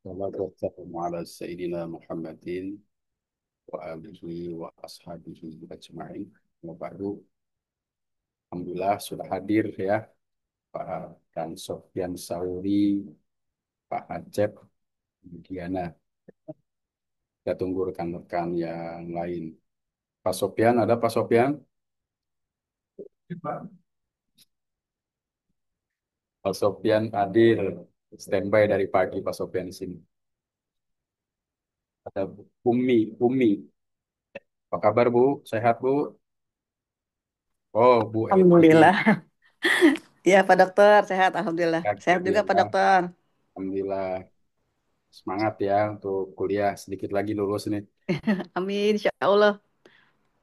والصلاة والسلام على سيدنا محمد وآله وأصحابه أجمعين. وبعد, Alhamdulillah sudah hadir ya Pak Kang Sofyan Sauri, Pak Acep, Diana. Kita tunggu rekan-rekan yang lain. Pak Sofyan, ada Pak Sofyan? Pak Sofyan hadir, standby dari pagi Pak Sofyan di sini. Ada Umi. Apa kabar Bu? Sehat Bu? Oh, Bu Eti. Alhamdulillah. Ya, Pak Dokter, sehat. Alhamdulillah. Sehat juga, Pak Alhamdulillah. Dokter. Alhamdulillah. Semangat ya untuk kuliah. Sedikit lagi lulus nih. Amin, insya Allah.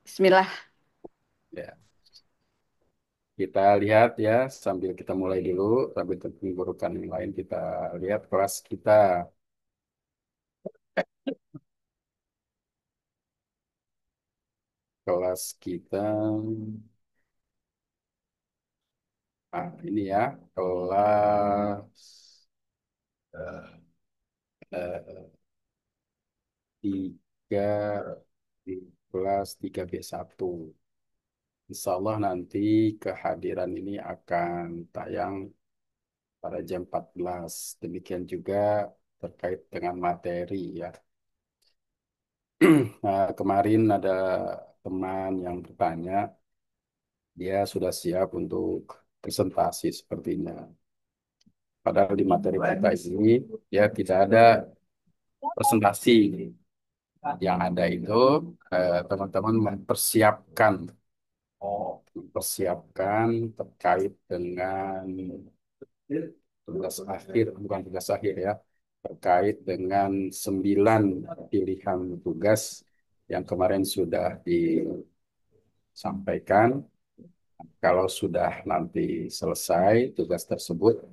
Bismillah. Ya, kita lihat ya sambil kita mulai dulu, sambil tenggorokan yang lain kita lihat kelas kita. Kelas kita, ini ya, kelas eh, eh, tiga di kelas 3B1. Insya Allah nanti kehadiran ini akan tayang pada jam 14. Demikian juga terkait dengan materi ya. Nah, kemarin ada teman yang bertanya, dia sudah siap untuk presentasi sepertinya. Padahal di materi kita ini ya tidak ada presentasi. Yang ada itu teman-teman mempersiapkan terkait dengan tugas akhir, bukan tugas akhir ya, terkait dengan 9 pilihan tugas yang kemarin sudah disampaikan. Kalau sudah nanti selesai tugas tersebut,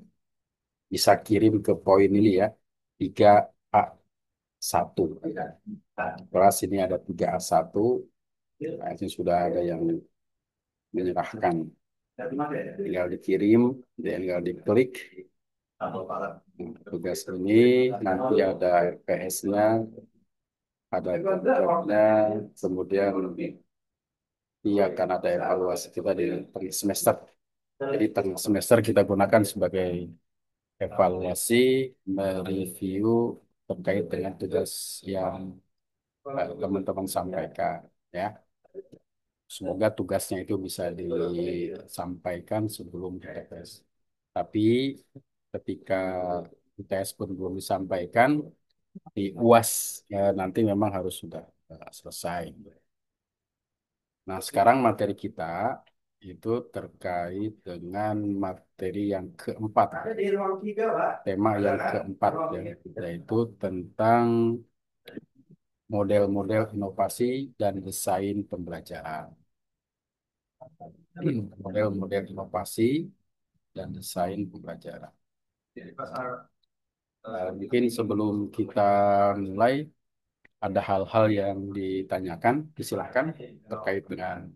bisa kirim ke poin ini ya, 3A1. Kelas ini ada 3A1, nah, ini sudah ada yang menyerahkan. Tinggal dikirim, dan tinggal diklik. Tugas ini nanti ada RPS-nya, ada contohnya, kemudian iya akan ada evaluasi kita di tengah semester. Jadi tengah semester kita gunakan sebagai evaluasi, mereview terkait dengan tugas yang teman-teman sampaikan. Ya, semoga tugasnya itu bisa disampaikan sebelum TPS. Tapi ketika UTS pun belum disampaikan, di UAS nanti memang harus sudah selesai. Nah, sekarang materi kita itu terkait dengan materi yang keempat, tema yang keempat ya, yaitu tentang model-model inovasi dan desain pembelajaran. Model-model inovasi dan desain pembelajaran. Mungkin sebelum kita mulai, ada hal-hal yang ditanyakan, disilahkan terkait dengan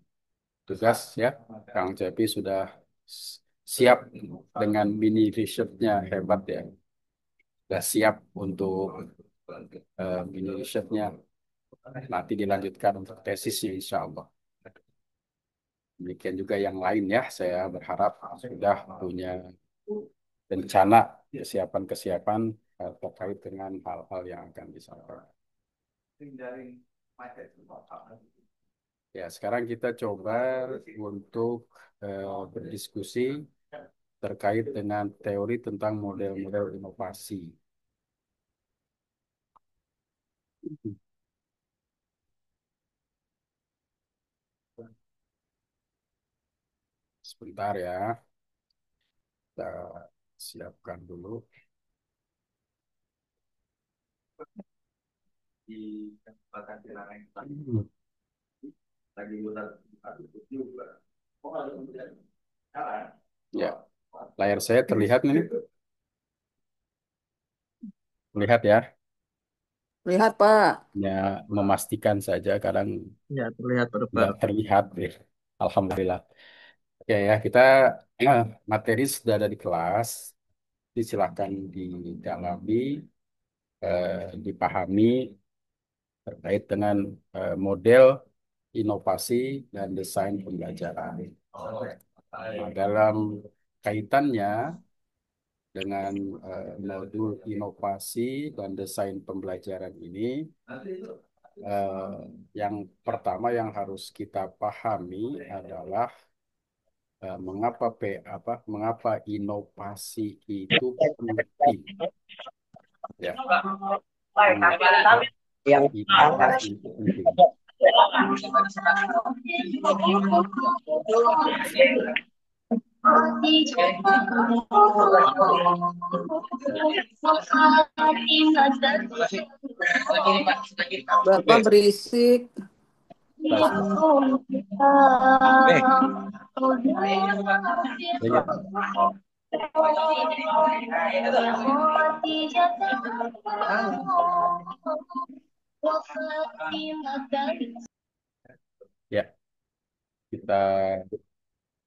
tugas ya. Kang Cepi sudah siap dengan mini research-nya, hebat ya. Sudah siap untuk mini research-nya. Nanti dilanjutkan untuk tesisnya insya Allah. Demikian juga yang lain ya. Saya berharap sudah punya rencana kesiapan-kesiapan terkait dengan hal-hal yang akan disampaikan. Ya, sekarang kita coba untuk berdiskusi terkait dengan teori tentang model-model inovasi. Sebentar ya, kita siapkan dulu. Hmm. Ya, layar saya terlihat nih, terlihat ya. Lihat, Pak. Ya, memastikan saja, kadang Ya, terlihat, Pak nggak Dokter. terlihat deh. Alhamdulillah. Oke ya, kita materi sudah ada di kelas. Silakan didalami. dipahami terkait dengan model inovasi dan desain pembelajaran. Nah, dalam kaitannya dengan modul inovasi dan desain pembelajaran ini, eh, yang pertama yang harus kita pahami adalah mengapa inovasi itu penting, ya. Mengapa inovasi itu penting? Bapak berisik. Tas, ya, ya, kita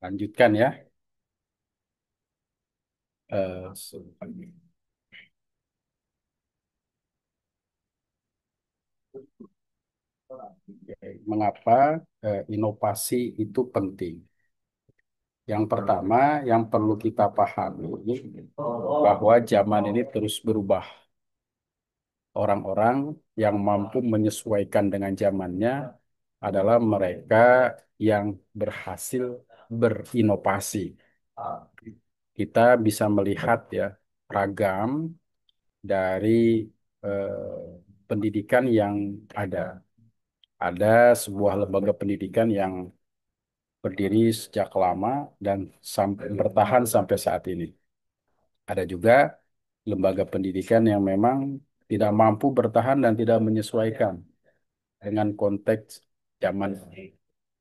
lanjutkan ya. Sebentar. Mengapa inovasi itu penting? Yang pertama, yang perlu kita pahami bahwa zaman ini terus berubah. Orang-orang yang mampu menyesuaikan dengan zamannya adalah mereka yang berhasil berinovasi. Kita bisa melihat ya ragam dari pendidikan yang ada. Ada sebuah lembaga pendidikan yang berdiri sejak lama dan bertahan sampai saat ini. Ada juga lembaga pendidikan yang memang tidak mampu bertahan dan tidak menyesuaikan dengan konteks zaman.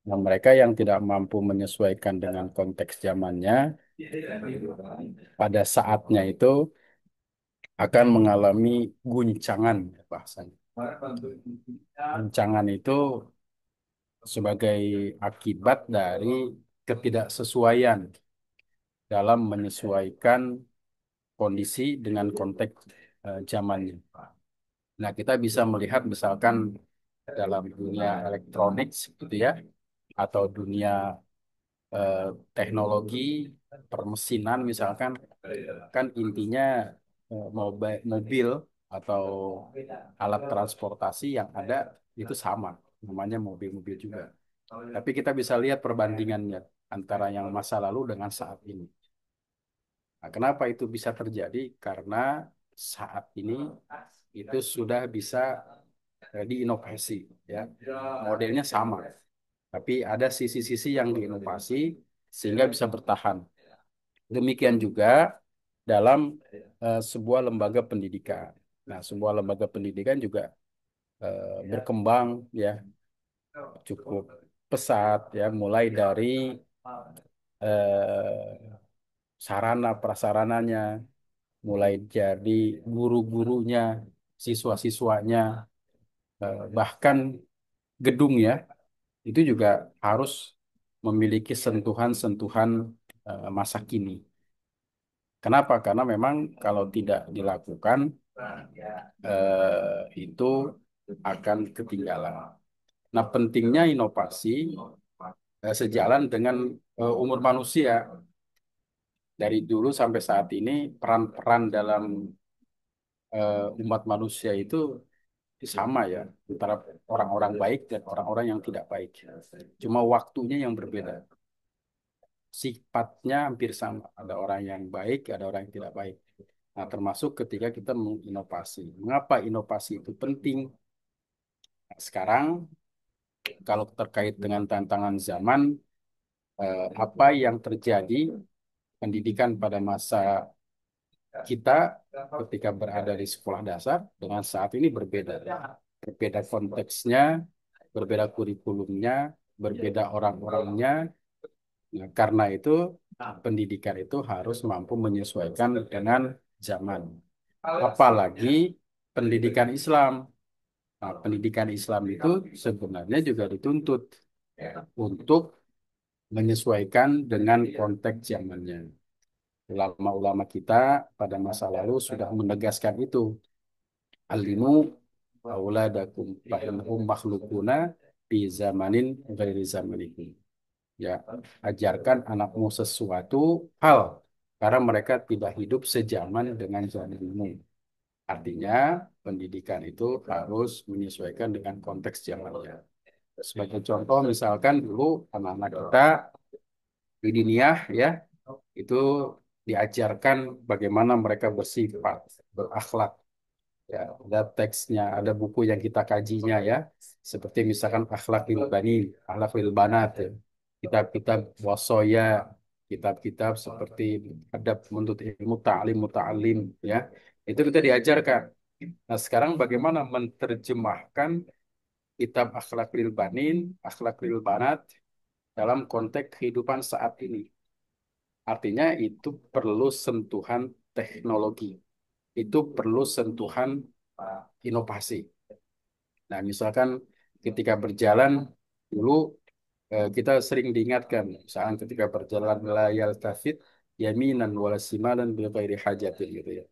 Nah, mereka yang tidak mampu menyesuaikan dengan konteks zamannya, pada saatnya itu akan mengalami guncangan bahasanya. Guncangan itu sebagai akibat dari ketidaksesuaian dalam menyesuaikan kondisi dengan konteks zamannya. Nah, kita bisa melihat misalkan dalam dunia elektronik gitu ya, atau dunia eh, teknologi permesinan misalkan, kan intinya mobil atau alat transportasi yang ada itu sama, namanya mobil-mobil juga. Tapi kita bisa lihat perbandingannya antara yang masa lalu dengan saat ini. Nah, kenapa itu bisa terjadi? Karena saat ini itu sudah bisa diinovasi, ya. Modelnya sama, tapi ada sisi-sisi yang diinovasi sehingga bisa bertahan. Demikian juga dalam sebuah lembaga pendidikan. Nah, sebuah lembaga pendidikan juga berkembang ya cukup pesat ya, mulai dari eh, sarana prasarananya, mulai jadi guru-gurunya, siswa-siswanya, bahkan gedung ya, itu juga harus memiliki sentuhan-sentuhan masa kini. Kenapa? Karena memang kalau tidak dilakukan itu akan ketinggalan. Nah, pentingnya inovasi sejalan dengan umur manusia. Dari dulu sampai saat ini peran-peran dalam umat manusia itu sama ya, antara orang-orang baik dan orang-orang yang tidak baik. Cuma waktunya yang berbeda. Sifatnya hampir sama. Ada orang yang baik, ada orang yang tidak baik. Nah, termasuk ketika kita menginovasi. Mengapa inovasi itu penting? Nah, sekarang kalau terkait dengan tantangan zaman, apa yang terjadi pendidikan pada masa kita ketika berada di sekolah dasar dengan saat ini berbeda. Berbeda konteksnya, berbeda kurikulumnya, berbeda orang-orangnya. Nah, karena itu pendidikan itu harus mampu menyesuaikan dengan zaman. Apalagi pendidikan Islam. Nah, pendidikan Islam itu sebenarnya juga dituntut untuk menyesuaikan dengan konteks zamannya. Ulama-ulama kita pada masa lalu sudah menegaskan itu. alimu auladakum fa innahum makhluquna fi zamanin ghairi zamanikum. Ya, ajarkan anakmu sesuatu hal karena mereka tidak hidup sejaman dengan zamanmu. Artinya, pendidikan itu harus menyesuaikan dengan konteks zamannya. Sebagai contoh, misalkan dulu anak-anak kita di diniyah ya, itu diajarkan bagaimana mereka bersifat, berakhlak. Ya, ada teksnya, ada buku yang kita kajinya ya, seperti misalkan akhlak lil bani, akhlak lil banat, ya. Kitab-kitab wasoya, kitab-kitab seperti adab menuntut ilmu, ta'lim, muta'alim, ya. Itu kita diajarkan. Nah, sekarang bagaimana menerjemahkan kitab akhlak lil banin, akhlak lil banat dalam konteks kehidupan saat ini? Artinya itu perlu sentuhan teknologi, itu perlu sentuhan inovasi. Nah, misalkan ketika berjalan dulu kita sering diingatkan, misalkan ketika berjalan layal tafid yaminan wala simalan bi ghairi hajatin gitu ya.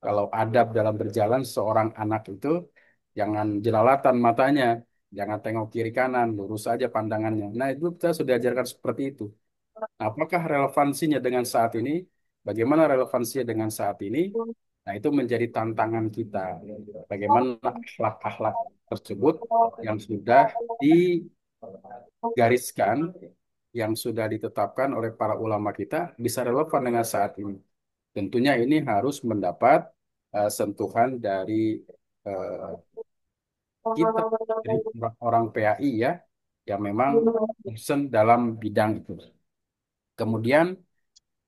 Kalau adab dalam berjalan seorang anak itu jangan jelalatan matanya, jangan tengok kiri kanan, lurus saja pandangannya. Nah, itu kita sudah ajarkan seperti itu. Nah, apakah relevansinya dengan saat ini? Bagaimana relevansinya dengan saat ini? Nah, itu menjadi tantangan kita. Bagaimana akhlak-akhlak tersebut yang sudah digariskan, yang sudah ditetapkan oleh para ulama kita bisa relevan dengan saat ini. Tentunya ini harus mendapat sentuhan dari eh, kita, dari orang PAI ya, yang memang concern dalam bidang itu. Kemudian,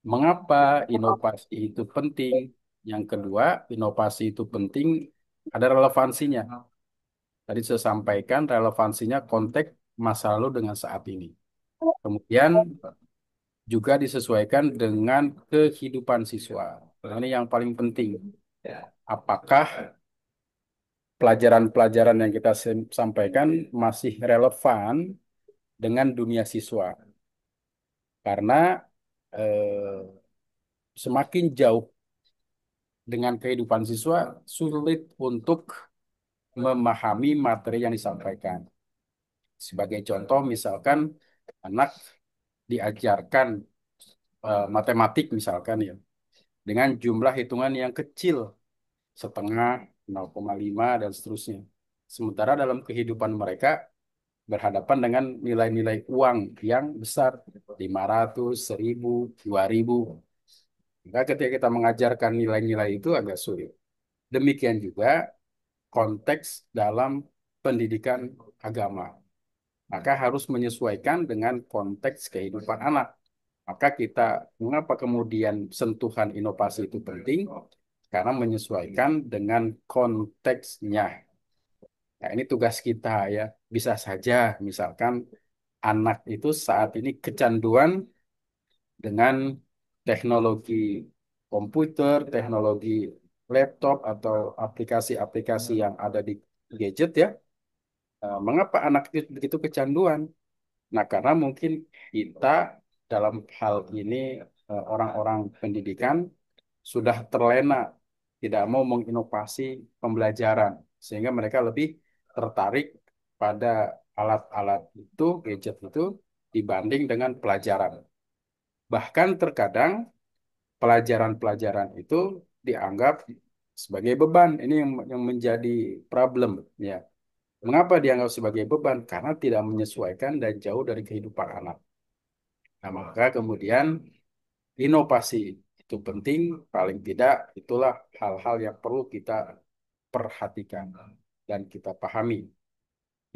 mengapa inovasi itu penting? Yang kedua, inovasi itu penting, ada relevansinya. Tadi saya sampaikan relevansinya konteks masa lalu dengan saat ini. Kemudian juga disesuaikan dengan kehidupan siswa. Nah, ini yang paling penting. Apakah pelajaran-pelajaran yang kita sampaikan masih relevan dengan dunia siswa? Karena semakin jauh dengan kehidupan siswa, sulit untuk memahami materi yang disampaikan. Sebagai contoh, misalkan anak diajarkan matematik misalkan ya, dengan jumlah hitungan yang kecil, setengah, 0,5, dan seterusnya. Sementara dalam kehidupan mereka berhadapan dengan nilai-nilai uang yang besar, 500, 1000, 2000. Maka ketika kita mengajarkan nilai-nilai itu agak sulit. Demikian juga konteks dalam pendidikan agama. Maka harus menyesuaikan dengan konteks kehidupan anak. Maka kita, mengapa kemudian sentuhan inovasi itu penting? Karena menyesuaikan dengan konteksnya. Nah, ini tugas kita ya. Bisa saja, misalkan anak itu saat ini kecanduan dengan teknologi komputer, teknologi laptop, atau aplikasi-aplikasi yang ada di gadget ya. Mengapa anak itu begitu kecanduan? Nah, karena mungkin kita dalam hal ini orang-orang pendidikan sudah terlena, tidak mau menginovasi pembelajaran, sehingga mereka lebih tertarik pada alat-alat itu, gadget itu, dibanding dengan pelajaran. Bahkan terkadang pelajaran-pelajaran itu dianggap sebagai beban. Ini yang menjadi problem, ya. Mengapa dianggap sebagai beban? Karena tidak menyesuaikan dan jauh dari kehidupan anak. Nah, maka kemudian inovasi itu penting, paling tidak itulah hal-hal yang perlu kita perhatikan dan kita pahami.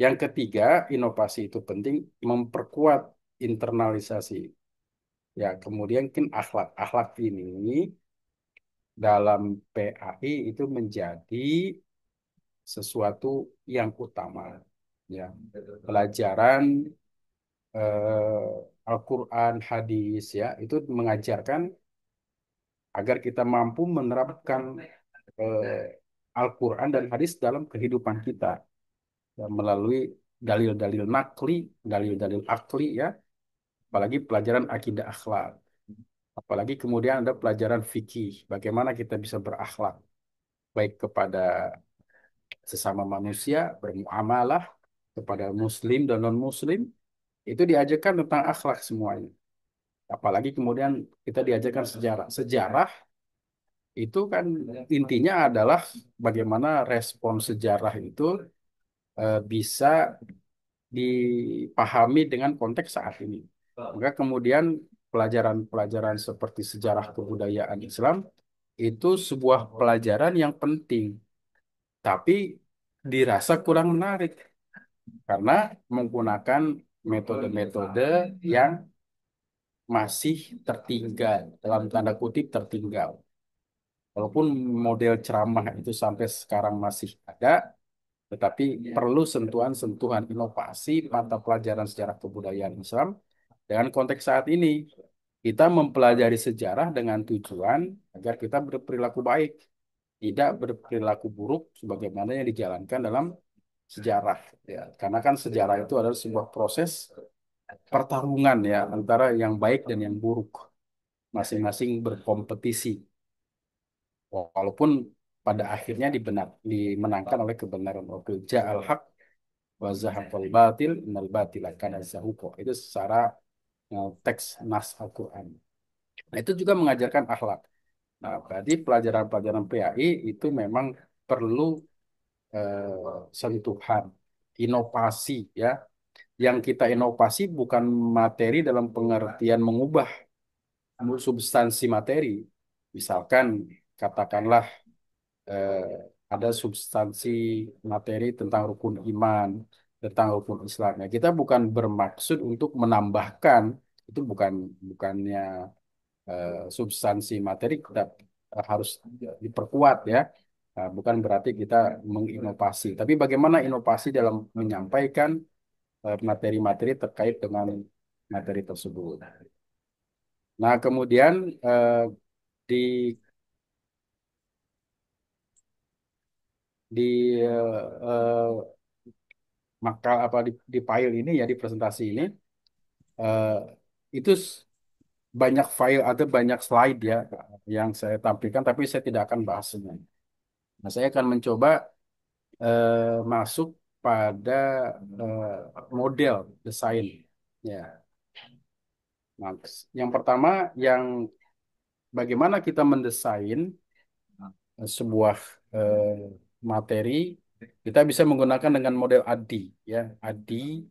Yang ketiga, inovasi itu penting memperkuat internalisasi. Ya, kemudian kan akhlak-akhlak ini dalam PAI itu menjadi sesuatu yang utama. Ya, pelajaran Al-Quran, hadis ya, itu mengajarkan agar kita mampu menerapkan Al-Quran dan hadis dalam kehidupan kita ya, melalui dalil-dalil nakli, dalil-dalil akli ya, apalagi pelajaran akidah akhlak, apalagi kemudian ada pelajaran fikih, bagaimana kita bisa berakhlak baik kepada sesama manusia, bermuamalah kepada muslim dan non-muslim, itu diajarkan tentang akhlak semuanya. Apalagi kemudian kita diajarkan sejarah. Sejarah itu kan intinya adalah bagaimana respon sejarah itu bisa dipahami dengan konteks saat ini. Maka kemudian pelajaran-pelajaran seperti sejarah kebudayaan Islam itu sebuah pelajaran yang penting, tapi dirasa kurang menarik karena menggunakan metode-metode yang masih tertinggal, dalam tanda kutip tertinggal. Walaupun model ceramah itu sampai sekarang masih ada, tetapi perlu sentuhan-sentuhan inovasi mata pelajaran sejarah kebudayaan Islam dengan konteks saat ini. Kita mempelajari sejarah dengan tujuan agar kita berperilaku baik, tidak berperilaku buruk sebagaimana yang dijalankan dalam sejarah. Ya, karena kan sejarah itu adalah sebuah proses pertarungan ya antara yang baik dan yang buruk, masing-masing berkompetisi. Walaupun pada akhirnya dimenangkan oleh kebenaran. Waktu ja'al haq wa zahaqal batil innal batila kana zahuqa. Itu secara teks nas Al-Quran. Nah, itu juga mengajarkan akhlak. Nah, berarti pelajaran-pelajaran PAI itu memang perlu sentuhan, inovasi ya. Yang kita inovasi bukan materi dalam pengertian mengubah substansi materi. Misalkan katakanlah eh, ada substansi materi tentang rukun iman, tentang rukun Islam. Ya, kita bukan bermaksud untuk menambahkan, itu bukannya substansi materi kita harus diperkuat ya. Bukan berarti kita menginovasi, tapi bagaimana inovasi dalam menyampaikan materi-materi terkait dengan materi tersebut. Nah, kemudian di di maka apa di file ini ya di presentasi ini eh, itu banyak file atau banyak slide ya yang saya tampilkan tapi saya tidak akan bahas semuanya. Nah, saya akan mencoba masuk pada eh, model desain ya. Nah, yang pertama yang bagaimana kita mendesain sebuah eh, materi kita bisa menggunakan dengan model ADDIE ya. ADDIE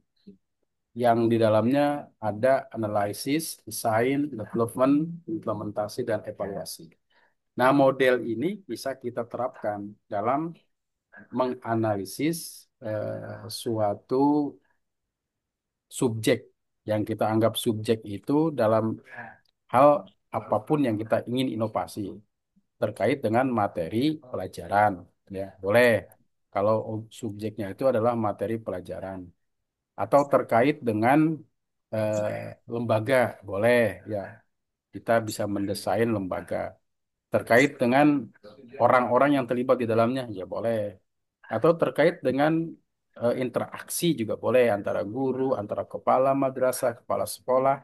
yang di dalamnya ada analisis, desain, development, implementasi, dan evaluasi. Nah, model ini bisa kita terapkan dalam menganalisis suatu subjek yang kita anggap subjek itu dalam hal apapun yang kita ingin inovasi terkait dengan materi pelajaran. Ya, boleh. Kalau subjeknya itu adalah materi pelajaran atau terkait dengan lembaga, boleh ya. Kita bisa mendesain lembaga terkait dengan orang-orang yang terlibat di dalamnya, ya boleh. Atau terkait dengan interaksi juga boleh antara guru, antara kepala madrasah, kepala sekolah,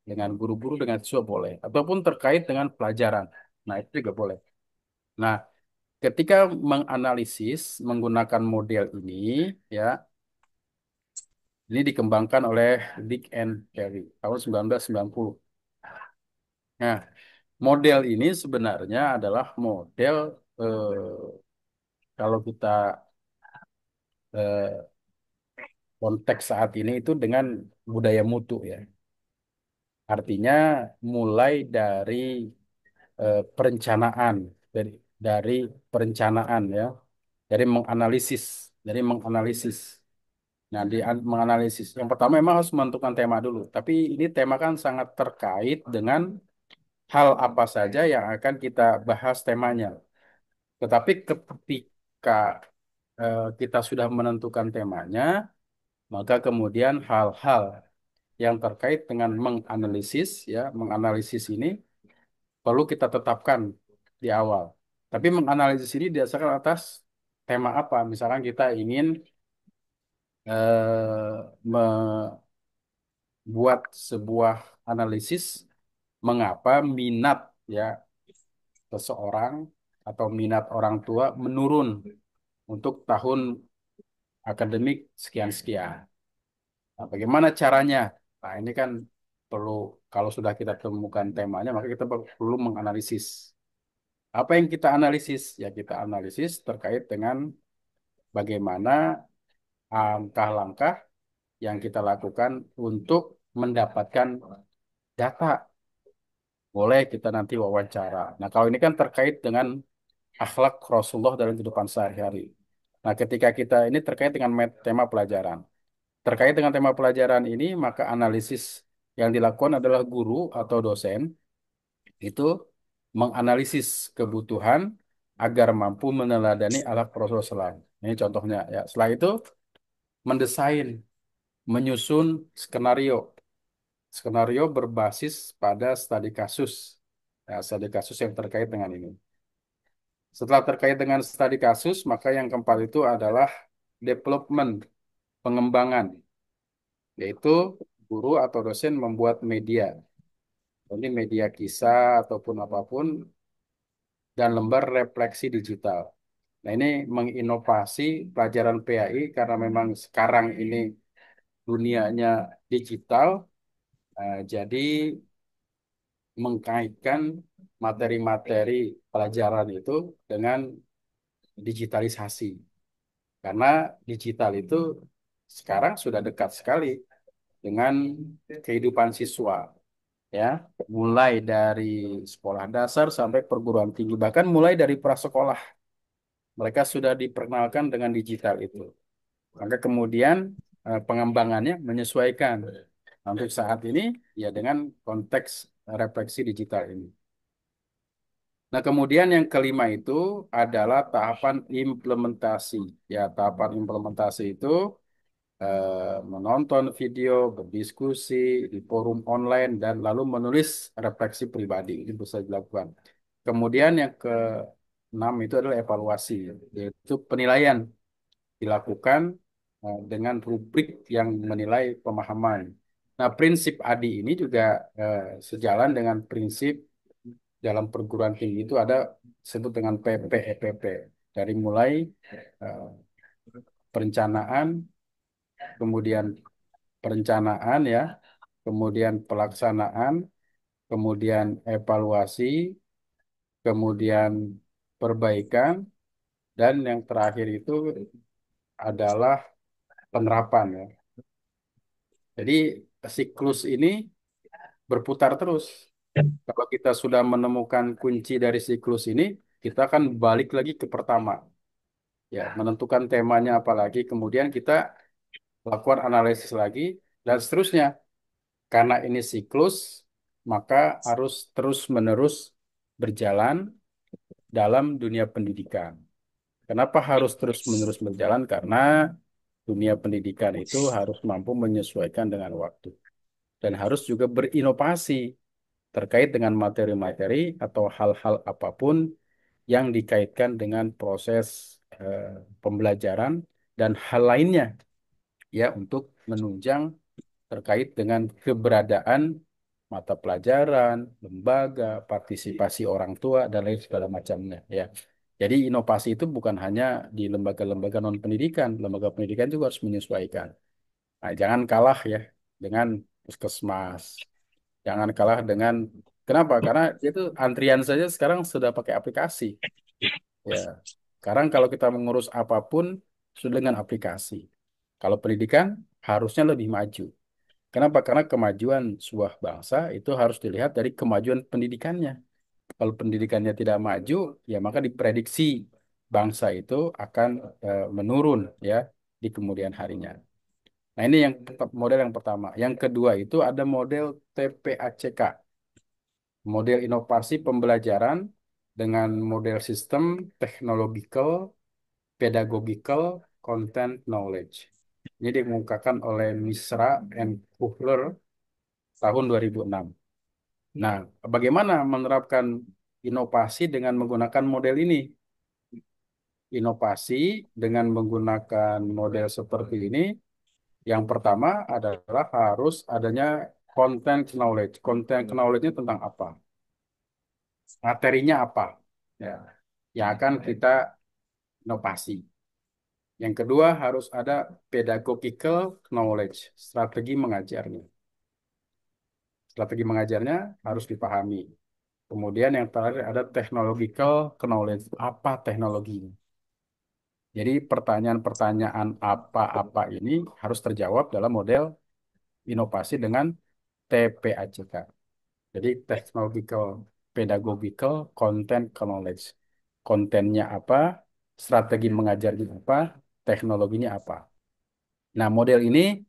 dengan guru-guru, dengan siswa boleh. Ataupun terkait dengan pelajaran. Nah, itu juga boleh. Nah, ketika menganalisis menggunakan model ini, ya, ini dikembangkan oleh Dick and Carey tahun 1990. Nah, model ini sebenarnya adalah model kalau kita eh, konteks saat ini itu dengan budaya mutu ya. Artinya mulai dari perencanaan, dari dari perencanaan ya, dari menganalisis, dari menganalisis. Nah, menganalisis yang pertama memang harus menentukan tema dulu. Tapi ini tema kan sangat terkait dengan hal apa saja yang akan kita bahas temanya. Tetapi ketika kita sudah menentukan temanya, maka kemudian hal-hal yang terkait dengan menganalisis, ya, menganalisis ini perlu kita tetapkan di awal. Tapi menganalisis ini didasarkan atas tema apa? Misalkan kita ingin membuat sebuah analisis mengapa minat ya seseorang atau minat orang tua menurun untuk tahun akademik sekian-sekian. Nah, bagaimana caranya? Nah, ini kan perlu, kalau sudah kita temukan temanya, maka kita perlu menganalisis. Apa yang kita analisis? Ya, kita analisis terkait dengan bagaimana langkah-langkah yang kita lakukan untuk mendapatkan data. Boleh kita nanti wawancara. Nah, kalau ini kan terkait dengan akhlak Rasulullah dalam kehidupan sehari-hari. Nah, ketika kita ini terkait dengan tema pelajaran. Terkait dengan tema pelajaran ini, maka analisis yang dilakukan adalah guru atau dosen itu menganalisis kebutuhan agar mampu meneladani akhlak Rasulullah SAW. Ini contohnya ya. Setelah itu mendesain, menyusun skenario. Skenario berbasis pada studi kasus. Ya, studi kasus yang terkait dengan ini. Setelah terkait dengan studi kasus, maka yang keempat itu adalah development, pengembangan, yaitu guru atau dosen membuat media. Ini media kisah ataupun apapun dan lembar refleksi digital. Nah, ini menginovasi pelajaran PAI karena memang sekarang ini dunianya digital, jadi mengkaitkan materi-materi pelajaran itu dengan digitalisasi. Karena digital itu sekarang sudah dekat sekali dengan kehidupan siswa, ya, mulai dari sekolah dasar sampai perguruan tinggi, bahkan mulai dari prasekolah, mereka sudah diperkenalkan dengan digital itu. Maka kemudian pengembangannya menyesuaikan. Nah, untuk saat ini ya dengan konteks refleksi digital ini. Nah, kemudian yang kelima itu adalah tahapan implementasi. Ya, tahapan implementasi itu menonton video, berdiskusi di forum online, dan lalu menulis refleksi pribadi. Ini bisa dilakukan. Kemudian yang keenam itu adalah evaluasi, yaitu penilaian dilakukan dengan rubrik yang menilai pemahaman. Nah, prinsip ADI ini juga sejalan dengan prinsip dalam perguruan tinggi itu ada disebut dengan PPEPP. Dari mulai eh, perencanaan, kemudian perencanaan ya, kemudian pelaksanaan, kemudian evaluasi, kemudian perbaikan, dan yang terakhir itu adalah penerapan ya. Jadi siklus ini berputar terus. Kalau kita sudah menemukan kunci dari siklus ini, kita akan balik lagi ke pertama. Ya, menentukan temanya apalagi, kemudian kita lakukan analisis lagi, dan seterusnya. Karena ini siklus, maka harus terus-menerus berjalan dalam dunia pendidikan. Kenapa harus terus-menerus berjalan? Karena dunia pendidikan itu harus mampu menyesuaikan dengan waktu dan harus juga berinovasi terkait dengan materi-materi atau hal-hal apapun yang dikaitkan dengan proses pembelajaran dan hal lainnya ya untuk menunjang terkait dengan keberadaan mata pelajaran, lembaga, partisipasi orang tua dan lain segala macamnya ya. Jadi inovasi itu bukan hanya di lembaga-lembaga non pendidikan, lembaga pendidikan juga harus menyesuaikan. Nah, jangan kalah ya dengan puskesmas. Jangan kalah dengan kenapa? Karena itu antrian saja sekarang sudah pakai aplikasi. Ya. Sekarang kalau kita mengurus apapun sudah dengan aplikasi. Kalau pendidikan harusnya lebih maju. Kenapa? Karena kemajuan sebuah bangsa itu harus dilihat dari kemajuan pendidikannya. Kalau pendidikannya tidak maju, ya maka diprediksi bangsa itu akan menurun ya di kemudian harinya. Nah, ini yang model yang pertama. Yang kedua itu ada model TPACK, model inovasi pembelajaran dengan model sistem technological, pedagogical, content knowledge. Ini dikemukakan oleh Misra and Kuhler tahun 2006. Nah, bagaimana menerapkan inovasi dengan menggunakan model ini? Inovasi dengan menggunakan model seperti ini, yang pertama adalah harus adanya content knowledge. Content knowledge-nya tentang apa? Materinya apa? Ya, yang akan kita inovasi. Yang kedua harus ada pedagogical knowledge, strategi mengajarnya. Strategi mengajarnya harus dipahami. Kemudian yang terakhir ada technological knowledge. Apa teknologinya? Jadi pertanyaan-pertanyaan apa-apa ini harus terjawab dalam model inovasi dengan TPACK. Jadi technological, pedagogical, content knowledge. Kontennya apa, strategi mengajarnya apa, teknologinya apa. Nah, model ini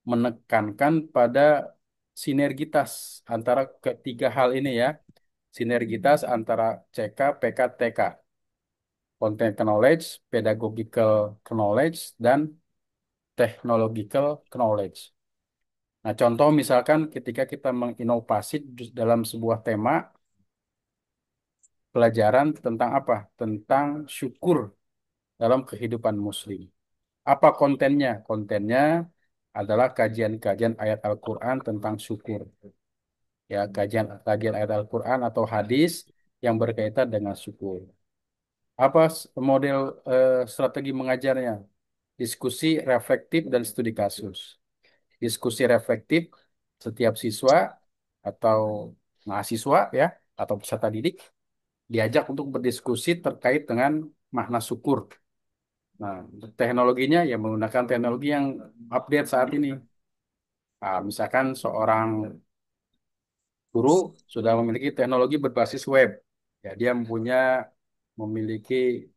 menekankan pada sinergitas antara ketiga hal ini ya. Sinergitas antara CK, PK, TK. Content knowledge, pedagogical knowledge, dan technological knowledge. Nah, contoh misalkan ketika kita menginovasi dalam sebuah tema pelajaran tentang apa? Tentang syukur dalam kehidupan Muslim. Apa kontennya? Kontennya adalah kajian-kajian ayat Al-Quran tentang syukur. Ya, kajian ayat Al-Quran atau hadis yang berkaitan dengan syukur. Apa model strategi mengajarnya? Diskusi reflektif dan studi kasus. Diskusi reflektif setiap siswa atau mahasiswa ya atau peserta didik diajak untuk berdiskusi terkait dengan makna syukur. Nah, untuk teknologinya ya menggunakan teknologi yang update saat ini. Nah, misalkan seorang guru sudah memiliki teknologi berbasis web. Ya, dia memiliki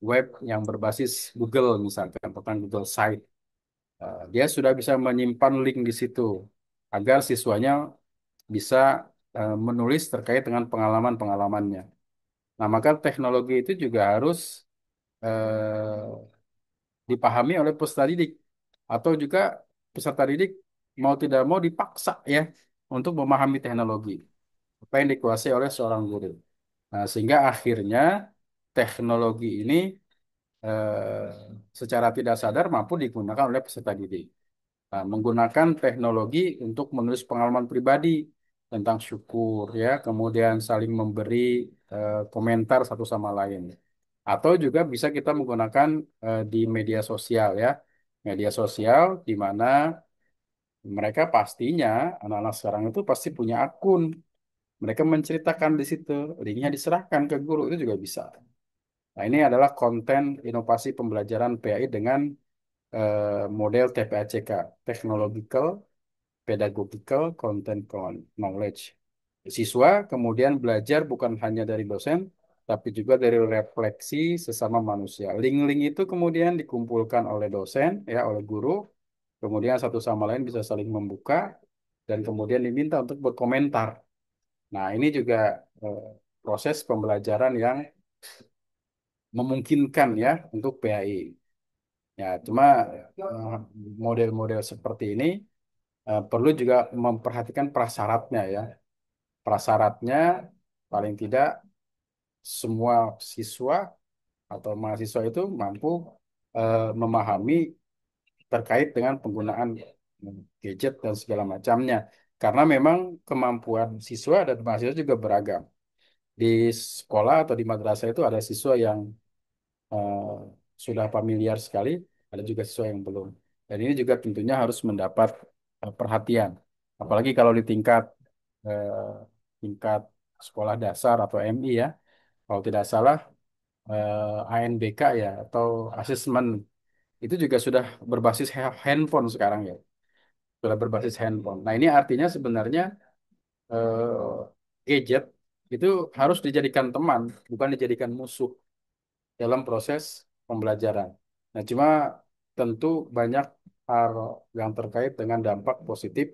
web yang berbasis Google misalkan tentang Google Site. Dia sudah bisa menyimpan link di situ agar siswanya bisa menulis terkait dengan pengalaman-pengalamannya. Nah, maka teknologi itu juga harus dipahami oleh peserta didik atau juga peserta didik mau tidak mau dipaksa ya untuk memahami teknologi apa yang dikuasai oleh seorang guru. Nah, sehingga akhirnya teknologi ini secara tidak sadar mampu digunakan oleh peserta didik. Nah, menggunakan teknologi untuk menulis pengalaman pribadi tentang syukur ya, kemudian saling memberi komentar satu sama lain. Atau juga bisa kita menggunakan di media sosial ya. Media sosial di mana mereka pastinya anak-anak sekarang itu pasti punya akun. Mereka menceritakan di situ, linknya diserahkan ke guru itu juga bisa. Nah, ini adalah konten inovasi pembelajaran PAI dengan model TPACK, Technological Pedagogical Content Knowledge. Siswa kemudian belajar bukan hanya dari dosen, tapi juga dari refleksi sesama manusia. Link-link itu kemudian dikumpulkan oleh dosen, ya, oleh guru, kemudian satu sama lain bisa saling membuka, dan kemudian diminta untuk berkomentar. Nah, ini juga eh, proses pembelajaran yang memungkinkan ya untuk PAI. Ya, cuma model-model seperti ini perlu juga memperhatikan prasyaratnya ya. Prasyaratnya paling tidak semua siswa atau mahasiswa itu mampu memahami terkait dengan penggunaan gadget dan segala macamnya. Karena memang kemampuan siswa dan mahasiswa juga beragam. Di sekolah atau di madrasah itu ada siswa yang eh, sudah familiar sekali, ada juga siswa yang belum. Dan ini juga tentunya harus mendapat perhatian. Apalagi kalau di tingkat sekolah dasar atau MI ya. Kalau tidak salah ANBK ya atau asesmen itu juga sudah berbasis handphone sekarang ya. Sudah berbasis handphone. Nah, ini artinya sebenarnya gadget itu harus dijadikan teman, bukan dijadikan musuh dalam proses pembelajaran. Nah, cuma tentu banyak hal yang terkait dengan dampak positif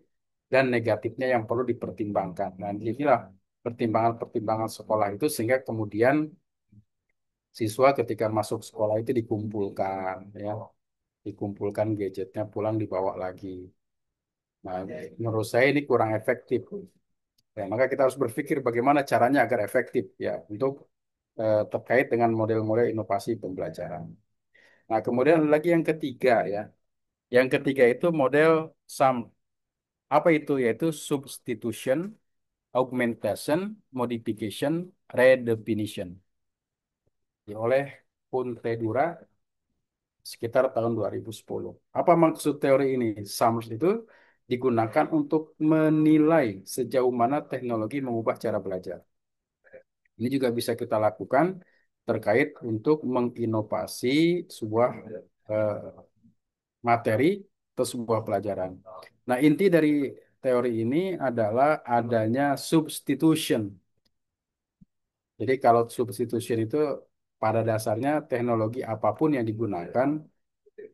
dan negatifnya yang perlu dipertimbangkan. Nah, inilah pertimbangan-pertimbangan sekolah itu sehingga kemudian siswa ketika masuk sekolah itu dikumpulkan, ya, dikumpulkan gadgetnya pulang dibawa lagi. Nah, menurut saya ini kurang efektif. Ya, maka kita harus berpikir bagaimana caranya agar efektif ya untuk terkait dengan model-model inovasi pembelajaran. Nah, kemudian ada lagi yang ketiga ya. Yang ketiga itu model SAM. Apa itu? Yaitu substitution, augmentation, modification, redefinition. Oleh Puntedura sekitar tahun 2010. Apa maksud teori ini? SAMS itu digunakan untuk menilai sejauh mana teknologi mengubah cara belajar. Ini juga bisa kita lakukan terkait untuk menginovasi sebuah eh, materi atau sebuah pelajaran. Nah, inti dari teori ini adalah adanya substitution. Jadi kalau substitution itu pada dasarnya teknologi apapun yang digunakan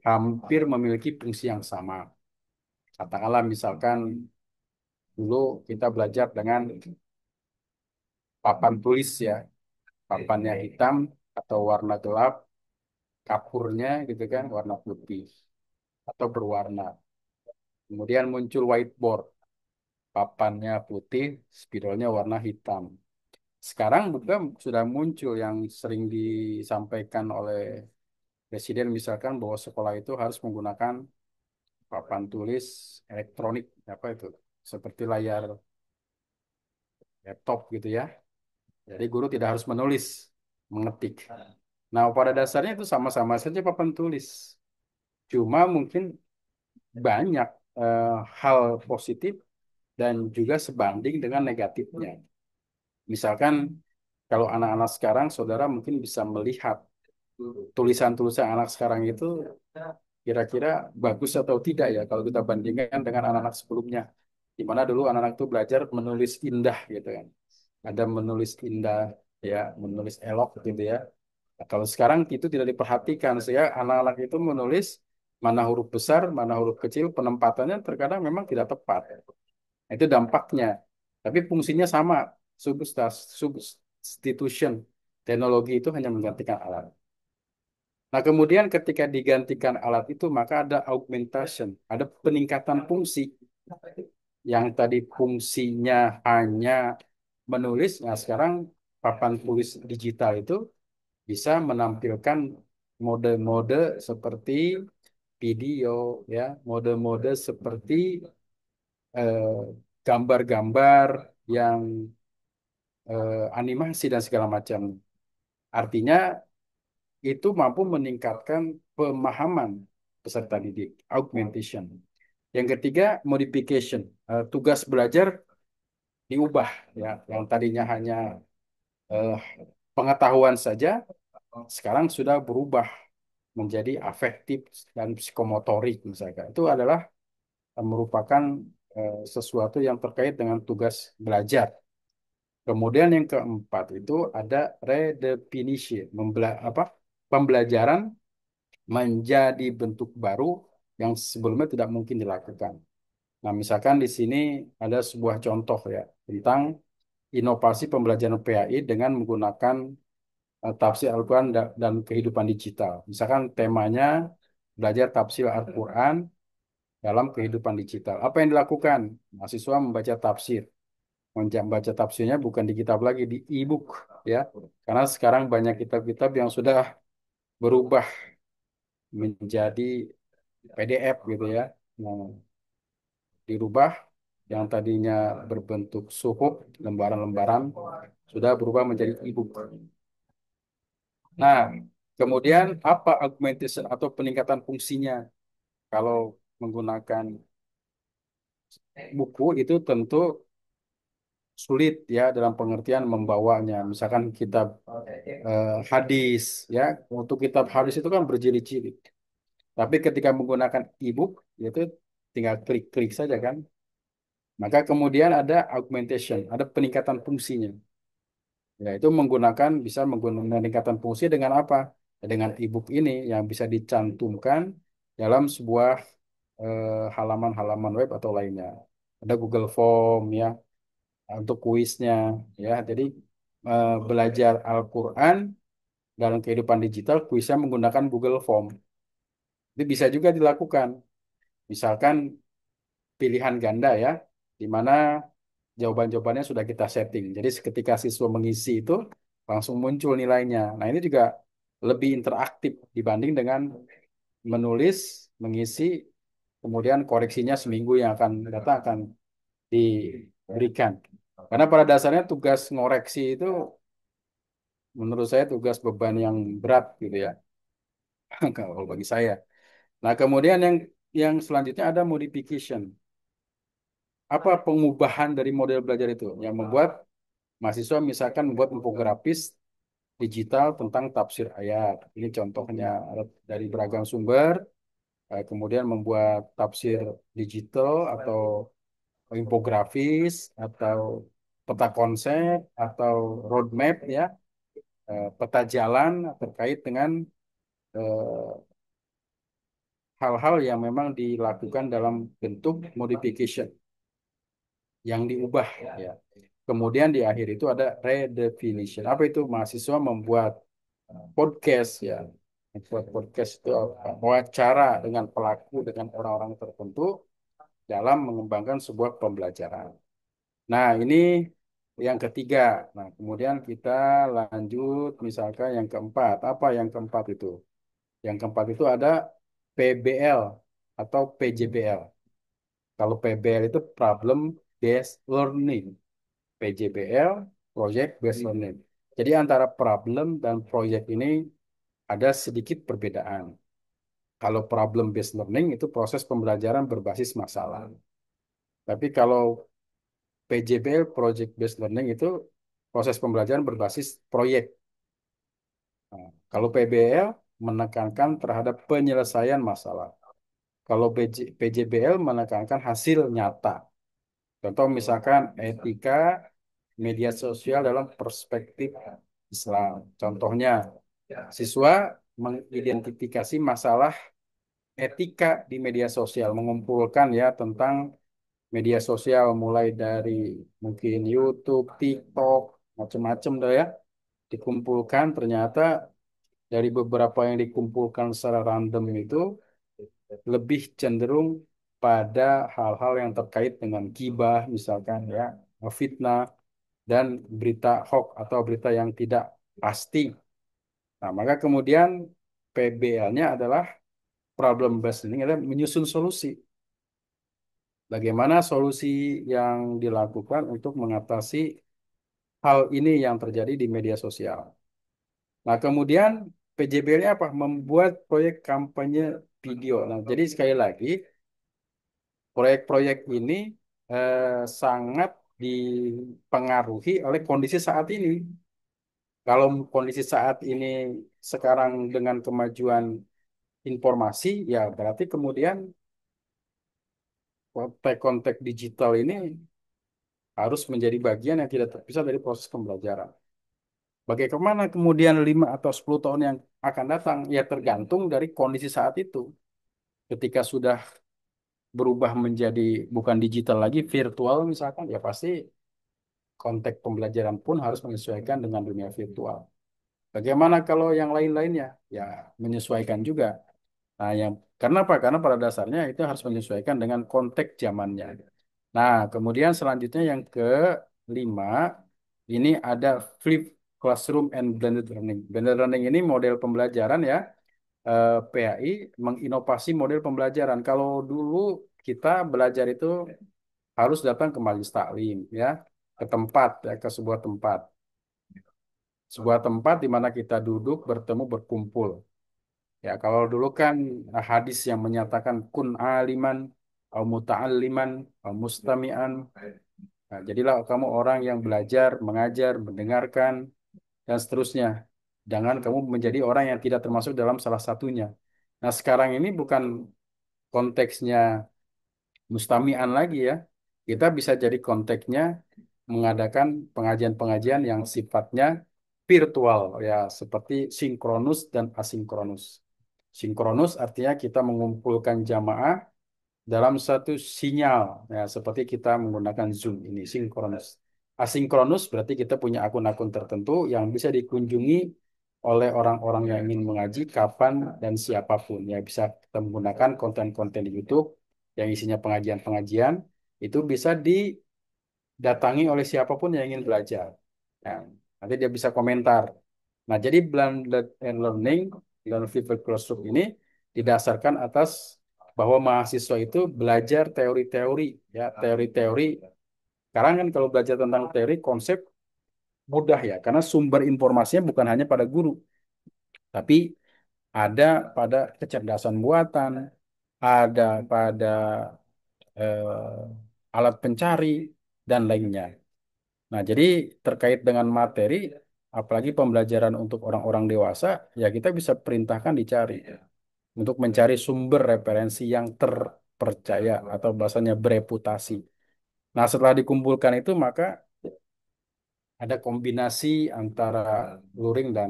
hampir memiliki fungsi yang sama. Katakanlah misalkan dulu kita belajar dengan papan tulis ya, papannya hitam atau warna gelap, kapurnya gitu kan warna putih atau berwarna. Kemudian muncul whiteboard, papannya putih, spidolnya warna hitam. Sekarang juga sudah muncul yang sering disampaikan oleh presiden misalkan bahwa sekolah itu harus menggunakan papan tulis elektronik apa itu seperti layar laptop gitu ya. Jadi guru tidak harus menulis, mengetik. Nah, pada dasarnya itu sama-sama saja papan tulis. Cuma mungkin banyak eh, hal positif dan juga sebanding dengan negatifnya. Misalkan kalau anak-anak sekarang, saudara mungkin bisa melihat tulisan-tulisan anak sekarang itu kira-kira bagus atau tidak ya kalau kita bandingkan dengan anak-anak sebelumnya. Di mana dulu anak-anak itu belajar menulis indah gitu kan. Ada menulis indah, ya, menulis elok gitu ya. Nah, kalau sekarang itu tidak diperhatikan, sehingga anak-anak itu menulis mana huruf besar, mana huruf kecil, penempatannya terkadang memang tidak tepat. Nah, itu dampaknya. Tapi fungsinya sama, substitution. Teknologi itu hanya menggantikan alat. Nah, kemudian ketika digantikan alat itu, maka ada augmentation, ada peningkatan fungsi. Yang tadi fungsinya hanya menulis, nah sekarang papan tulis digital itu bisa menampilkan mode-mode seperti video, ya, mode-mode seperti eh, gambar-gambar yang animasi dan segala macam. Artinya itu mampu meningkatkan pemahaman peserta didik, augmentation. Yang ketiga, modification. Tugas belajar diubah, ya, yang tadinya hanya eh, pengetahuan saja, sekarang sudah berubah menjadi afektif dan psikomotorik misalkan. Itu adalah merupakan sesuatu yang terkait dengan tugas belajar. Kemudian yang keempat itu ada redefinition, pembelajaran menjadi bentuk baru yang sebelumnya tidak mungkin dilakukan. Nah, misalkan di sini ada sebuah contoh ya tentang inovasi pembelajaran PAI dengan menggunakan tafsir Al-Quran dan kehidupan digital. Misalkan temanya belajar tafsir Al-Quran dalam kehidupan digital. Apa yang dilakukan? Mahasiswa membaca tafsir. Membaca tafsirnya bukan di kitab lagi, di e-book ya. Karena sekarang banyak kitab-kitab yang sudah berubah menjadi PDF gitu ya. Nah, dirubah yang tadinya berbentuk suhuf, lembaran-lembaran, sudah berubah menjadi e-book. Nah, kemudian apa augmentation atau peningkatan fungsinya? Kalau menggunakan buku itu tentu sulit ya dalam pengertian membawanya. Misalkan kitab hadis ya, untuk kitab hadis itu kan berjilid-jilid. Tapi ketika menggunakan e-book itu tinggal klik-klik saja kan. Maka kemudian ada augmentation, ada peningkatan fungsinya. Yaitu menggunakan bisa menggunakan peningkatan fungsi dengan apa? Dengan e-book ini yang bisa dicantumkan dalam sebuah halaman-halaman web atau lainnya. Ada Google Form ya untuk kuisnya ya. Jadi belajar Al-Qur'an dalam kehidupan digital kuisnya menggunakan Google Form. Itu bisa juga dilakukan. Misalkan pilihan ganda ya, di mana jawaban-jawabannya sudah kita setting. Jadi ketika siswa mengisi itu langsung muncul nilainya. Nah, ini juga lebih interaktif dibanding dengan menulis, mengisi, kemudian koreksinya seminggu yang akan datang akan diberikan. Karena pada dasarnya tugas ngoreksi itu menurut saya tugas beban yang berat gitu ya. kalau bagi saya. Nah, kemudian yang selanjutnya ada modification. Apa pengubahan dari model belajar itu? Yang membuat mahasiswa misalkan membuat infografis digital tentang tafsir ayat. Ini contohnya dari beragam sumber, kemudian membuat tafsir digital atau infografis atau peta konsep atau roadmap ya, peta jalan terkait dengan eh, hal-hal yang memang dilakukan dalam bentuk modification yang diubah ya. Kemudian di akhir itu ada redefinition. Apa itu? Mahasiswa membuat podcast ya. Membuat podcast itu apa? Wawancara dengan pelaku dengan orang-orang tertentu dalam mengembangkan sebuah pembelajaran. Nah, ini yang ketiga. Nah, kemudian kita lanjut misalkan yang keempat. Apa yang keempat itu? Yang keempat itu ada PBL atau PJBL. Kalau PBL itu Problem Based Learning. PJBL, Project Based Learning. Jadi antara problem dan project ini ada sedikit perbedaan. Kalau problem based learning itu proses pembelajaran berbasis masalah. Tapi kalau PJBL, Project Based Learning itu proses pembelajaran berbasis proyek. Nah, kalau PBL menekankan terhadap penyelesaian masalah. Kalau PJBL menekankan hasil nyata. Contoh misalkan etika media sosial dalam perspektif Islam. Contohnya, siswa mengidentifikasi masalah etika di media sosial, mengumpulkan ya tentang media sosial mulai dari mungkin YouTube, TikTok, macam-macam dah ya, dikumpulkan ternyata dari beberapa yang dikumpulkan secara random itu lebih cenderung pada hal-hal yang terkait dengan gibah misalkan ya, fitnah dan berita hoax atau berita yang tidak pasti. Nah, maka kemudian PBL-nya adalah problem based learning adalah menyusun solusi. Bagaimana solusi yang dilakukan untuk mengatasi hal ini yang terjadi di media sosial. Nah, kemudian PJBL-nya apa? Membuat proyek kampanye video. Nah, jadi sekali lagi, proyek-proyek ini sangat dipengaruhi oleh kondisi saat ini. Kalau kondisi saat ini sekarang dengan kemajuan informasi, ya berarti kemudian kontak-kontak digital ini harus menjadi bagian yang tidak terpisah dari proses pembelajaran. Bagaimana kemudian 5 atau 10 tahun yang akan datang? Ya tergantung dari kondisi saat itu. Ketika sudah berubah menjadi bukan digital lagi, virtual misalkan, ya pasti konteks pembelajaran pun harus menyesuaikan dengan dunia virtual. Bagaimana kalau yang lain-lainnya? Ya menyesuaikan juga. Nah, karena apa? Karena pada dasarnya itu harus menyesuaikan dengan konteks zamannya. Nah, kemudian selanjutnya yang kelima, ini ada flip classroom and blended learning. Blended learning ini model pembelajaran ya, PAI menginovasi model pembelajaran. Kalau dulu kita belajar itu harus datang ke majelis taklim ya, ke tempat ya, ke sebuah tempat. Sebuah tempat di mana kita duduk, bertemu, berkumpul. Ya, kalau dulu kan hadis yang menyatakan kun aliman, au muta'alliman, au mustami'an. Nah, jadilah kamu orang yang belajar, mengajar, mendengarkan, dan seterusnya. Jangan kamu menjadi orang yang tidak termasuk dalam salah satunya. Nah, sekarang ini bukan konteksnya mustami'an lagi ya. Kita bisa jadi konteksnya mengadakan pengajian-pengajian yang sifatnya virtual ya, seperti sinkronus dan asinkronus. Sinkronus artinya kita mengumpulkan jamaah dalam satu sinyal ya, seperti kita menggunakan Zoom ini sinkronus. Asinkronus berarti kita punya akun-akun tertentu yang bisa dikunjungi oleh orang-orang yang ingin mengaji kapan dan siapapun ya, bisa kita menggunakan konten-konten di YouTube yang isinya pengajian-pengajian itu bisa didatangi oleh siapapun yang ingin belajar. Nah, nanti dia bisa komentar. Nah, jadi blended and learning dan flipped classroom ini didasarkan atas bahwa mahasiswa itu belajar teori-teori ya, teori-teori. Sekarang kan kalau belajar tentang teori konsep mudah ya, karena sumber informasinya bukan hanya pada guru, tapi ada pada kecerdasan buatan, ada pada alat pencari, dan lainnya. Nah, jadi terkait dengan materi, apalagi pembelajaran untuk orang-orang dewasa, ya kita bisa perintahkan dicari untuk mencari sumber referensi yang terpercaya atau bahasanya bereputasi. Nah, setelah dikumpulkan itu, maka ada kombinasi antara luring dan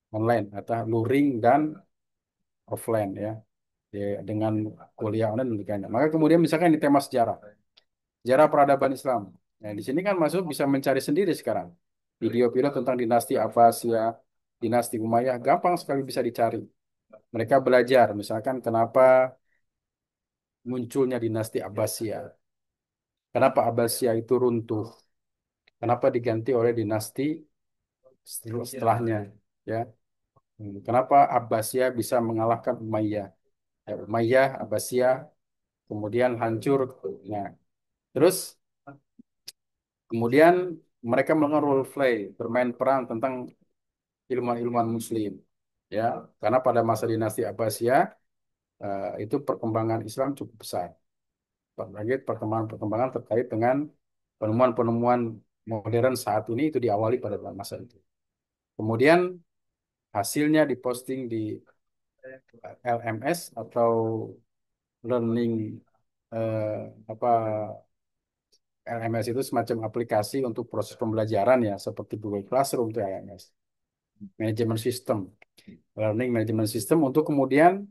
online atau luring dan offline ya. Dengan kuliah online dan sebagainya. Maka kemudian misalkan di tema sejarah, sejarah peradaban Islam. Nah, di sini kan masuk bisa mencari sendiri sekarang. Video-video tentang dinasti Abbasiyah, dinasti Umayyah, gampang sekali bisa dicari. Mereka belajar, misalkan kenapa munculnya dinasti Abbasiyah, kenapa Abbasiyah itu runtuh, kenapa diganti oleh dinasti setelahnya, ya. Kenapa Abbasiyah bisa mengalahkan Umayyah? Ya, Umayyah, Abbasiyah, kemudian hancur. Nah, terus kemudian mereka melakukan role play, bermain peran tentang ilmuwan-ilmuwan Muslim, ya. Karena pada masa dinasti Abbasiyah itu perkembangan Islam cukup besar. Apalagi perkembangan-perkembangan terkait dengan penemuan-penemuan modern saat ini itu diawali pada masa itu. Kemudian hasilnya diposting di LMS atau learning apa LMS itu semacam aplikasi untuk proses pembelajaran ya seperti Google Classroom itu LMS. Management System, Learning Management System untuk kemudian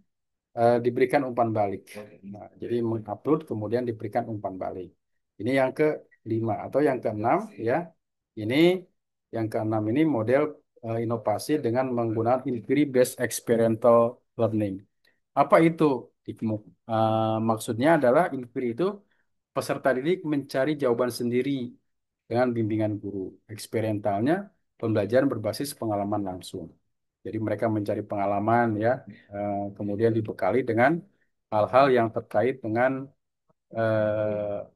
diberikan umpan balik. Nah, jadi mengupload kemudian diberikan umpan balik. Ini yang kelima atau yang keenam ya. Ini yang keenam ini model inovasi dengan menggunakan inquiry based experiential learning. Apa itu? Maksudnya adalah inquiry itu peserta didik mencari jawaban sendiri dengan bimbingan guru. Eksperimentalnya pembelajaran berbasis pengalaman langsung. Jadi mereka mencari pengalaman ya, kemudian dibekali dengan hal-hal yang terkait dengan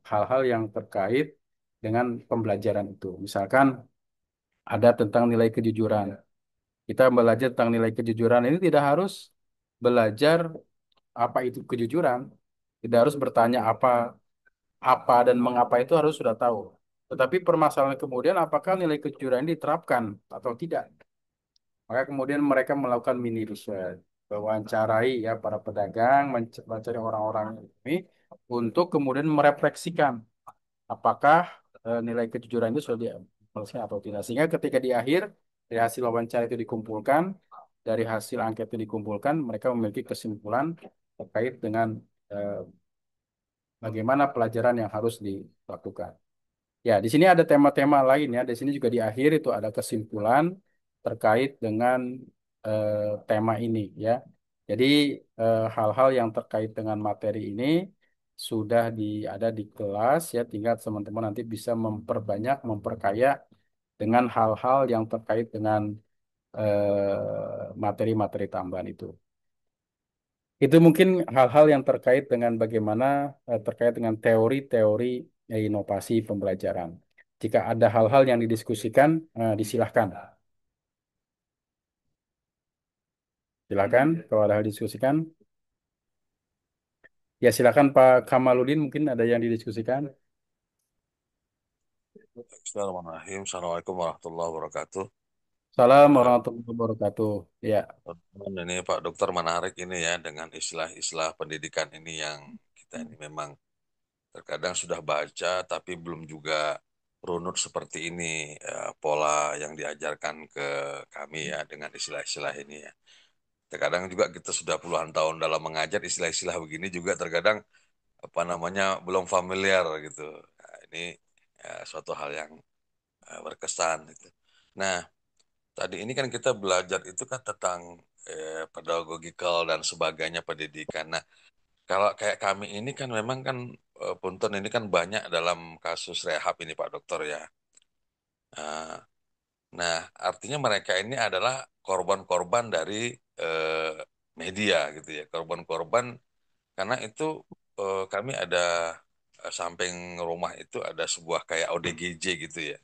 hal-hal yang terkait dengan pembelajaran itu. Misalkan ada tentang nilai kejujuran. Kita belajar tentang nilai kejujuran ini tidak harus belajar apa itu kejujuran, tidak harus bertanya apa dan mengapa itu harus sudah tahu. Tetapi permasalahan kemudian apakah nilai kejujuran ini diterapkan atau tidak. Maka kemudian mereka melakukan mini research, mewawancarai ya para pedagang, mencari orang-orang ini untuk kemudian merefleksikan apakah nilai kejujuran itu sudah diamalkan atau tidak. Sehingga ketika di akhir dari hasil wawancara itu dikumpulkan, dari hasil angket itu dikumpulkan, mereka memiliki kesimpulan terkait dengan eh, bagaimana pelajaran yang harus dilakukan. Ya, di sini ada tema-tema lain ya. Di sini juga di akhir itu ada kesimpulan terkait dengan tema ini ya. Jadi hal-hal yang terkait dengan materi ini sudah ada di kelas ya. Tinggal teman-teman nanti bisa memperbanyak, memperkaya dengan hal-hal yang terkait dengan materi-materi tambahan itu. Itu mungkin hal-hal yang terkait dengan bagaimana terkait dengan teori-teori inovasi pembelajaran. Jika ada hal-hal yang didiskusikan, disilahkan. Silakan kalau ada hal didiskusikan. Ya silakan Pak Kamaludin mungkin ada yang didiskusikan. Bismillahirrahmanirrahim. Assalamualaikum warahmatullahi wabarakatuh. Salam Eh, warahmatullahi wabarakatuh. Ya, Teman ini Pak Dokter menarik ini ya dengan istilah-istilah pendidikan ini yang kita ini memang terkadang sudah baca tapi belum juga runut seperti ini pola yang diajarkan ke kami ya dengan istilah-istilah ini ya. Terkadang juga kita sudah puluhan tahun dalam mengajar istilah-istilah begini juga terkadang apa namanya belum familiar gitu. Nah, ini suatu hal yang berkesan gitu. Nah, tadi ini kan kita belajar itu kan tentang pedagogical dan sebagainya pendidikan. Nah, kalau kayak kami ini kan memang kan punten ini kan banyak dalam kasus rehab ini Pak Dokter ya. Nah, nah, artinya mereka ini adalah korban-korban dari eh, media gitu ya. Korban-korban karena itu kami ada samping rumah itu ada sebuah kayak ODGJ gitu ya.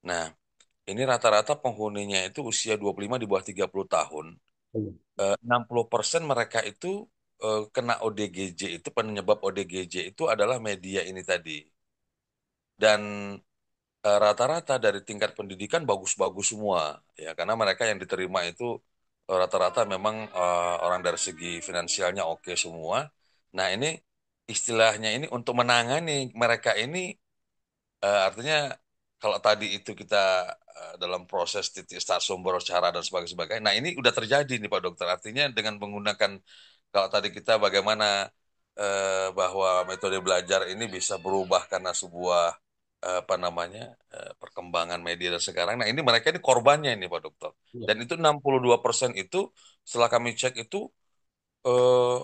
Nah, ini rata-rata penghuninya itu usia 25 di bawah 30 tahun. 60% mereka itu kena ODGJ, itu penyebab ODGJ itu adalah media ini tadi. Dan rata-rata dari tingkat pendidikan bagus-bagus semua, ya karena mereka yang diterima itu rata-rata memang orang dari segi finansialnya oke semua. Nah, ini istilahnya ini untuk menangani mereka ini, artinya kalau tadi itu kita dalam proses titik start sumber cara dan sebagainya. Nah, ini udah terjadi nih Pak Dokter. Artinya dengan menggunakan, kalau tadi kita bagaimana bahwa metode belajar ini bisa berubah karena sebuah apa namanya perkembangan media dan sekarang. Nah, ini mereka ini korbannya ini Pak Dokter. Iya. Dan itu 62% itu setelah kami cek itu eh,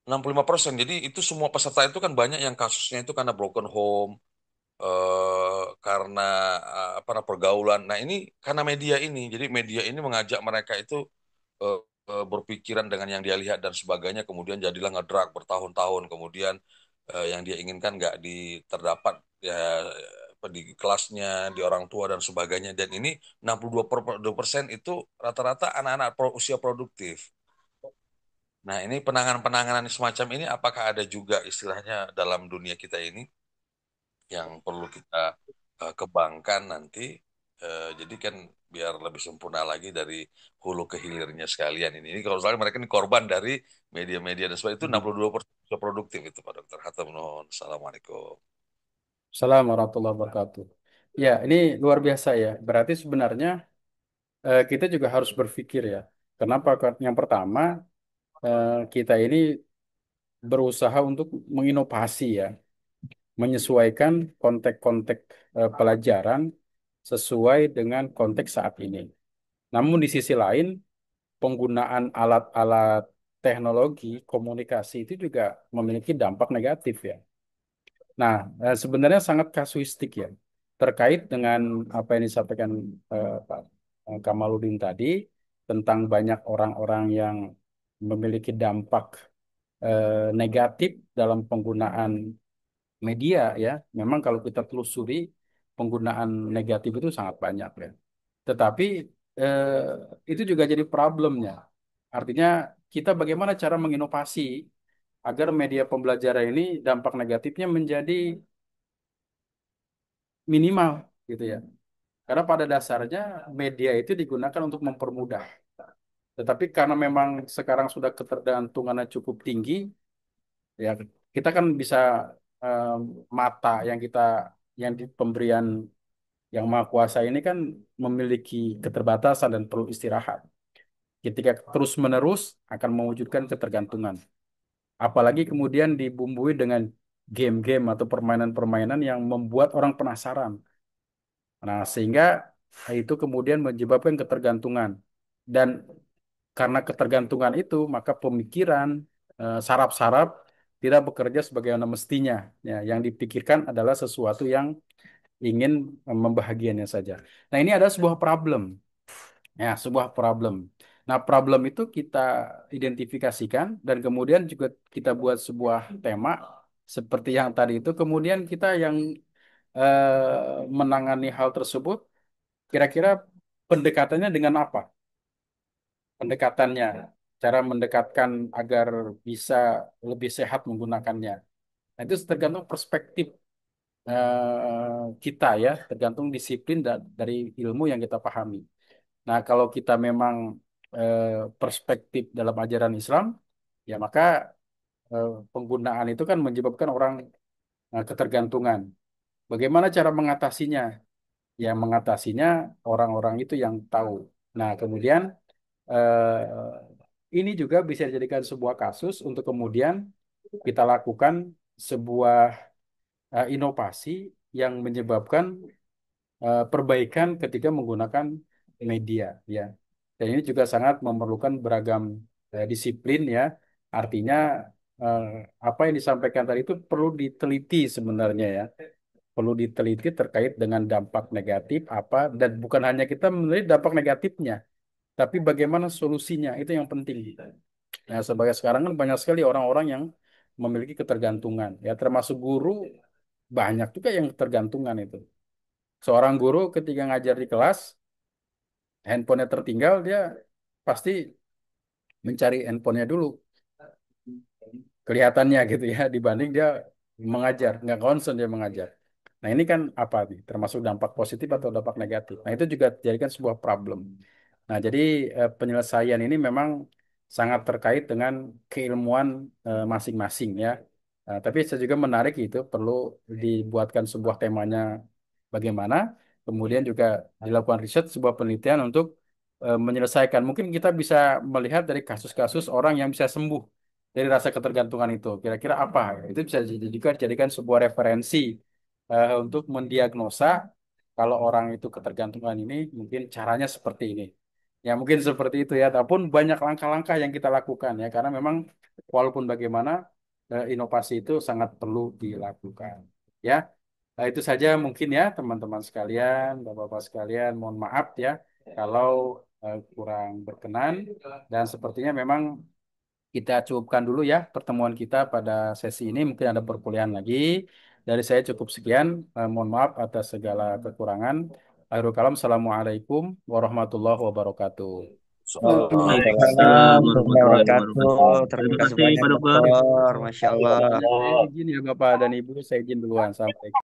65%. Jadi itu semua peserta itu kan banyak yang kasusnya itu karena broken home, karena apa pergaulan. Nah, ini karena media ini. Jadi media ini mengajak mereka itu eh, berpikiran dengan yang dia lihat dan sebagainya. Kemudian jadilah ngedrak bertahun-tahun. Kemudian yang dia inginkan nggak terdapat ya apa, di kelasnya, di orang tua dan sebagainya. Dan ini 62% itu rata-rata anak-anak usia produktif. Nah, ini penanganan-penanganan semacam ini apakah ada juga istilahnya dalam dunia kita ini yang perlu kita kembangkan nanti. Jadi kan biar lebih sempurna lagi dari hulu ke hilirnya sekalian ini. Ini kalau misalnya mereka ini korban dari media-media dan sebagainya itu 62% produktif itu Pak Dokter. Hatur nuhun. Assalamualaikum. Assalamualaikum warahmatullahi wabarakatuh. Ya, ini luar biasa ya. Berarti sebenarnya kita juga harus berpikir ya. Kenapa? Yang pertama, kita ini berusaha untuk menginovasi ya, menyesuaikan konteks-konteks pelajaran sesuai dengan konteks saat ini. Namun di sisi lain, penggunaan alat-alat teknologi komunikasi itu juga memiliki dampak negatif ya. Nah, sebenarnya sangat kasuistik ya, terkait dengan apa yang disampaikan Pak Kamaludin tadi tentang banyak orang-orang yang memiliki dampak negatif dalam penggunaan media ya. Memang kalau kita telusuri penggunaan negatif itu sangat banyak ya. Tetapi itu juga jadi problemnya. Artinya kita bagaimana cara menginovasi agar media pembelajaran ini dampak negatifnya menjadi minimal gitu ya. Karena pada dasarnya media itu digunakan untuk mempermudah. Tetapi karena memang sekarang sudah ketergantungannya cukup tinggi, ya kita kan bisa eh, mata yang yang di pemberian yang Maha Kuasa ini kan memiliki keterbatasan dan perlu istirahat. Ketika terus-menerus akan mewujudkan ketergantungan. Apalagi kemudian dibumbui dengan game-game atau permainan-permainan yang membuat orang penasaran. Nah, sehingga itu kemudian menyebabkan ketergantungan. Dan karena ketergantungan itu, maka pemikiran, saraf-saraf tidak bekerja sebagaimana mestinya. Ya, yang dipikirkan adalah sesuatu yang ingin membahagianya saja. Nah, ini adalah sebuah problem. Ya, sebuah problem. Nah, problem itu kita identifikasikan dan kemudian juga kita buat sebuah tema seperti yang tadi itu. Kemudian kita yang menangani hal tersebut, kira-kira pendekatannya dengan apa? Pendekatannya, cara mendekatkan agar bisa lebih sehat menggunakannya. Nah, itu tergantung perspektif kita ya, tergantung disiplin dari ilmu yang kita pahami. Nah, kalau kita memang eh, perspektif dalam ajaran Islam, ya maka penggunaan itu kan menyebabkan orang ketergantungan. Bagaimana cara mengatasinya? Ya, mengatasinya orang-orang itu yang tahu. Nah, kemudian ini juga bisa dijadikan sebuah kasus untuk kemudian kita lakukan sebuah inovasi yang menyebabkan perbaikan ketika menggunakan media ya. Dan ini juga sangat memerlukan beragam disiplin ya. Artinya eh, apa yang disampaikan tadi itu perlu diteliti sebenarnya ya. Perlu diteliti terkait dengan dampak negatif apa dan bukan hanya kita meneliti dampak negatifnya, tapi bagaimana solusinya itu yang penting. Nah, sebagai sekarang kan banyak sekali orang-orang yang memiliki ketergantungan ya, termasuk guru banyak juga yang ketergantungan itu. Seorang guru ketika ngajar di kelas, handphonenya tertinggal, dia pasti mencari handphonenya dulu, kelihatannya gitu ya, dibanding dia mengajar, nggak concern dia mengajar. Nah ini kan apa nih, termasuk dampak positif atau dampak negatif. Nah itu juga dijadikan sebuah problem. Nah jadi penyelesaian ini memang sangat terkait dengan keilmuan masing-masing ya. Nah, tapi saya juga menarik itu perlu dibuatkan sebuah temanya bagaimana, kemudian juga dilakukan riset, sebuah penelitian untuk menyelesaikan. Mungkin kita bisa melihat dari kasus-kasus orang yang bisa sembuh dari rasa ketergantungan itu. Kira-kira apa? Itu bisa dijadikan sebuah referensi untuk mendiagnosa kalau orang itu ketergantungan ini mungkin caranya seperti ini. Ya mungkin seperti itu ya. Ataupun banyak langkah-langkah yang kita lakukan ya karena memang walaupun bagaimana inovasi itu sangat perlu dilakukan. Ya, itu saja mungkin ya teman-teman sekalian, Bapak-bapak sekalian, mohon maaf ya kalau kurang berkenan dan sepertinya memang kita cukupkan dulu ya pertemuan kita pada sesi ini. Mungkin ada perkuliahan lagi. Dari saya cukup sekian. Mohon maaf atas segala kekurangan. Akhirul kalam. Assalamualaikum warahmatullahi wabarakatuh. Soal Waalaikumsalam Waalaikumsalam warahmatullahi warahmatullahi wabarakatuh. wabarakatuh. Terima Terima kasih kasih banyak, Pak Dokter. Dokter. Masya Allah. Saya izin ya Bapak dan Ibu, saya izin duluan. Sampai